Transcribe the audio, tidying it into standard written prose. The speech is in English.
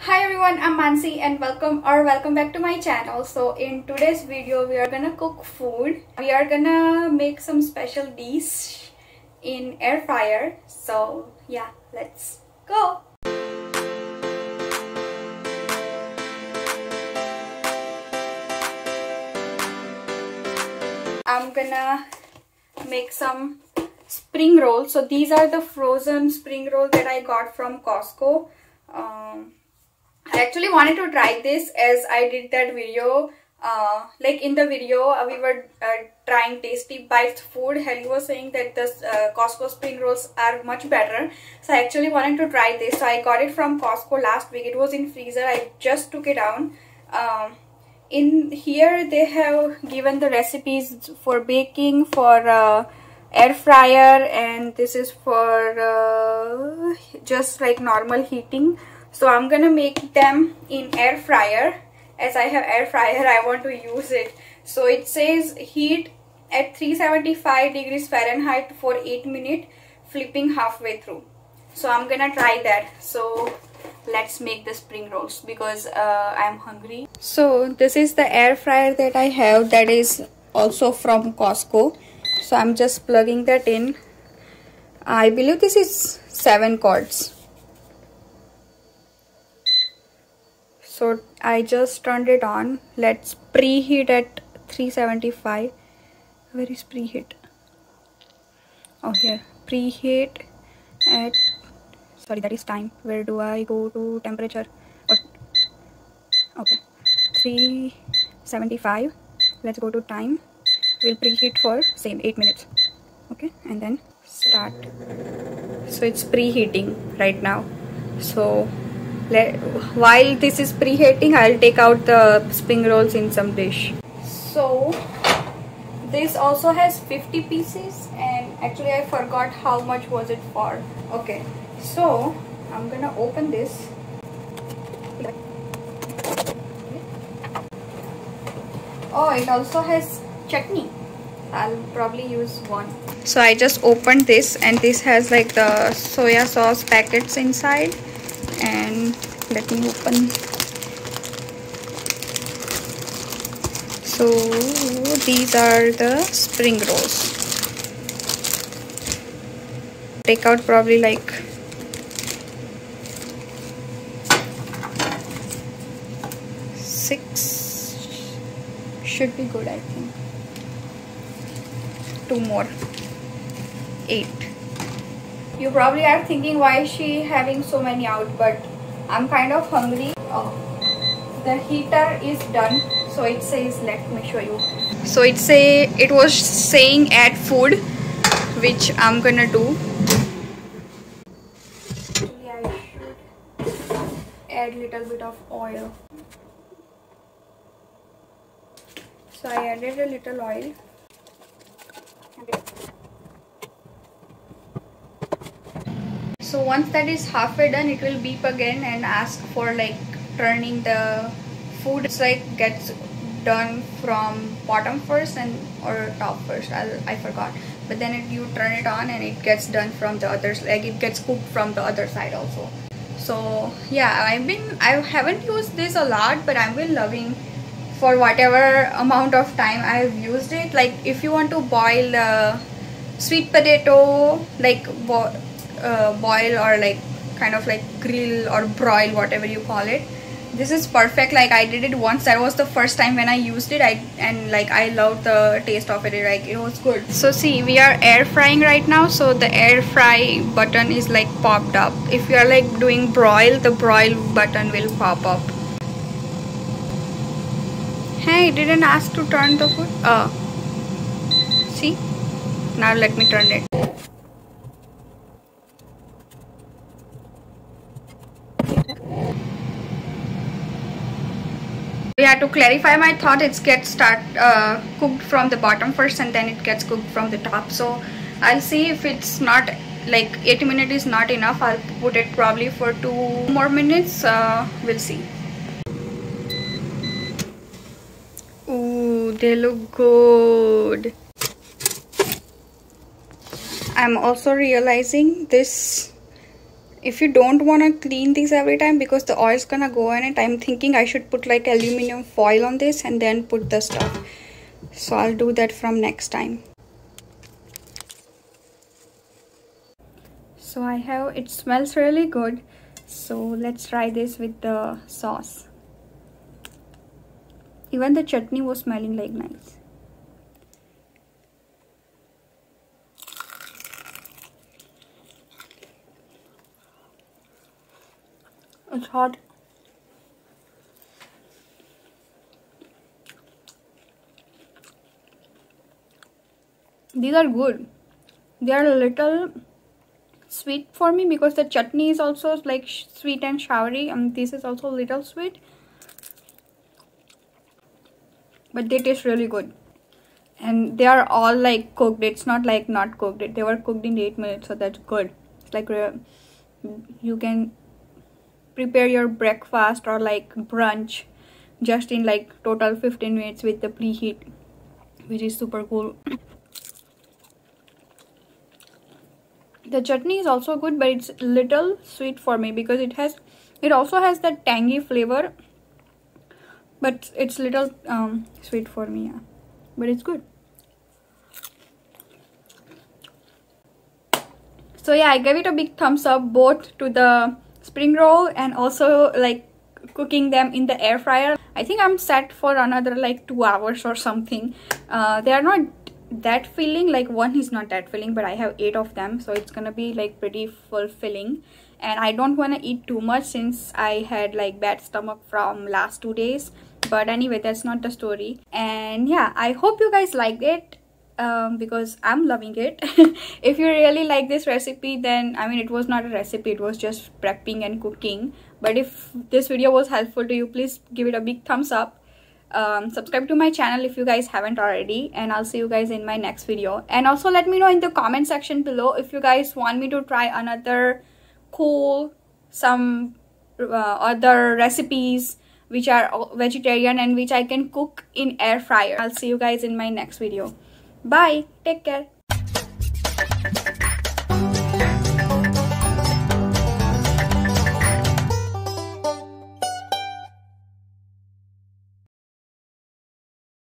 Hi everyone, I'm Mansi and welcome back to my channel. So in today's video we are gonna cook food. We are gonna make some special dish in air fryer. So yeah, let's go. I'm gonna make some spring rolls. So these are the frozen spring rolls that I got from Costco. I actually wanted to try this as I did that video. Like in the video, we were trying Tasty Bites food. Helly was saying that the Costco spring rolls are much better. So I actually wanted to try this. So I got it from Costco last week. It was in freezer. I just took it out. In here, they have given the recipes for baking, for air fryer, and this is for just like normal heating. So I'm gonna make them in air fryer. As I have air fryer, I want to use it. So it says heat at 375 degrees Fahrenheit for 8 minutes, flipping halfway through. So I'm gonna try that. So let's make the spring rolls because I'm hungry. So this is the air fryer that I have, that is also from Costco. So I'm just plugging that in. I believe this is 7 cords. So I just turned it on. Let's preheat at 375. Where is preheat? Oh, here. Preheat at, sorry, that is time. Where do I go to temperature? Okay, 375. Let's go to time. We'll preheat for same 8 minutes. Okay, and then start. So it's preheating right now. So while this is preheating, I'll take out the spring rolls in some dish. So this also has 50 pieces, and actually I forgot how much was it for. Okay, so I'm gonna open this. Oh, it also has chutney. I'll probably use one. So I just opened this, and this has like the soya sauce packets inside. And let me open. So these are the spring rolls. Take out probably like 6. Should be good, I think. 2 more. 8. You probably are thinking why is she having so many out, but I'm kind of hungry. Oh, the heater is done. So it says, let me show you. So it was saying add food, which I'm gonna do. Actually, I should add little bit of oil. So I added a little oil. So once that is halfway done, it will beep again and ask for like turning the food. It's like gets done from bottom first and or top first. I forgot. But then you turn it on and it gets done from the others. Like it gets cooked from the other side also. So yeah, I haven't used this a lot, but I've been loving for whatever amount of time I've used it. Like if you want to boil sweet potato, like boil or like kind of like grill or broil, whatever you call it, this is perfect. Like I did it once. That was the first time when I used it. I loved the taste of it. Like it was good. So see, we are air frying right now. So the air fry button is like popped up. If you are like doing broil, the broil button will pop up. Hey, it didn't ask to turn the food. See, now let me turn it. Yeah, to clarify my thought, it gets cooked from the bottom first and then it gets cooked from the top. So I'll see if it's not like 8 minutes is not enough. I'll put it probably for 2 more minutes. We'll see. Ooh, they look good. I'm also realizing this If you don't want to clean these every time because the oil's gonna go in it, I'm thinking I should put like aluminum foil on this and then put the stuff. So I'll do that from next time. So I have, it smells really good. So let's try this with the sauce. Even the chutney was smelling like nice. It's hot. These are good. They are a little sweet for me because the chutney is also like sweet and soury, and this is also a little sweet. But they taste really good. And they are all like cooked. It's not like not cooked. They were cooked in 8 minutes, so that's good. It's like you can prepare your breakfast or like brunch just in like total 15 minutes with the preheat, which is super cool. The chutney is also good, but it's little sweet for me because it also has that tangy flavor, but it's little sweet for me, yeah. But it's good. So yeah, I gave it a big thumbs up both to the spring roll and also like cooking them in the air fryer. I think I'm set for another like 2 hours or something. They are not that filling, like one is not that filling, but I have 8 of them, so it's gonna be like pretty fulfilling. And I don't want to eat too much since I had like bad stomach from last 2 days. But anyway, that's not the story. And yeah, I hope you guys liked it. Because I'm loving it. If you really like this recipe, then I mean, it was not a recipe, it was just prepping and cooking. But if this video was helpful to you, please give it a big thumbs up. Subscribe to my channel if you guys haven't already, and I'll see you guys in my next video. And also let me know in the comment section below if you guys want me to try another cool other recipes which are vegetarian and which I can cook in air fryer. I'll see you guys in my next video. Bye. Take care.